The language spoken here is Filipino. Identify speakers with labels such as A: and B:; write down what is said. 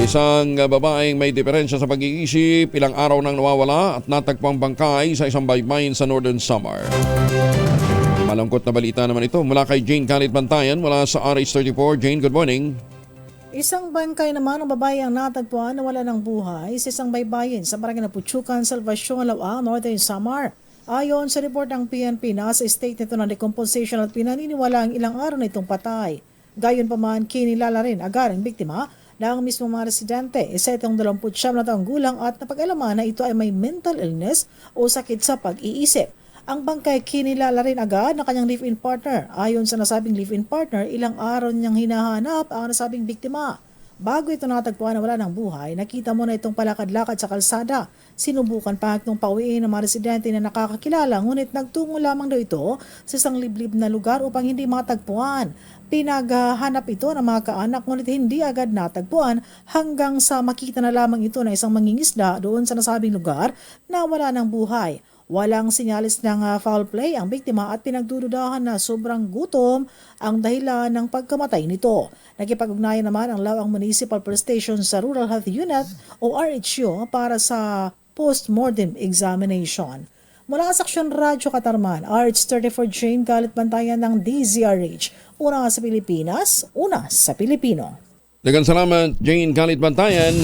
A: Isang babaeng may diferensya sa pag-iisip, ilang araw nang nawawala at natagpang bangkay sa isang baybayin sa Northern Samar. Malungkot na balita naman ito mula kay Jane Khalid Bantayan mula sa RH34. Jane, good morning.
B: Isang bangkay naman ng babae ang natagpuan na wala ng buhay sa isang baybayin sa barangay ng Puchucan, Salvacion, Alawa, Northern Samar. Ayon sa report ng PNP, nasa state nito ng decomposition at pinaniniwala ang ilang araw na itong patay. Gayunpaman, kinilala rin agad ang biktima na ang mismong mga residente, isa itong 29 na taong gulang at napag-alaman na ito ay may mental illness o sakit sa pag-iisip. Ang bangkay kinilala rin agad na kanyang live-in partner. Ayon sa nasabing live-in partner, ilang araw niyang hinahanap ang nasabing biktima. Bago ito natagpuan na wala ng buhay, nakita mo na itong palakad-lakad sa kalsada. Sinubukan pa itong pauwiin ng mga residente na nakakakilala, ngunit nagtungo lamang daw ito sa isang liblib na lugar upang hindi matagpuan. Pinaghahanap ito ng mga kaanak ngunit hindi agad natagpuan hanggang sa makita na lamang ito na isang mangingisda doon sa nasabing lugar na wala ng buhay. Walang sinyalis ng foul play ang biktima at pinagdududahan na sobrang gutom ang dahilan ng pagkamatay nito. Nakipag-ugnayan naman ang Lawang Municipal Police Station sa Rural Health Unit o RHU para sa post-mortem examination. Mula sa Aksyon Radyo Katarman, RH34 Jane Khalid Bantayan ng DZRH. Una sa Pilipinas, una sa Pilipino.
A: Daghang salamat, Jane Khalid Bantayan.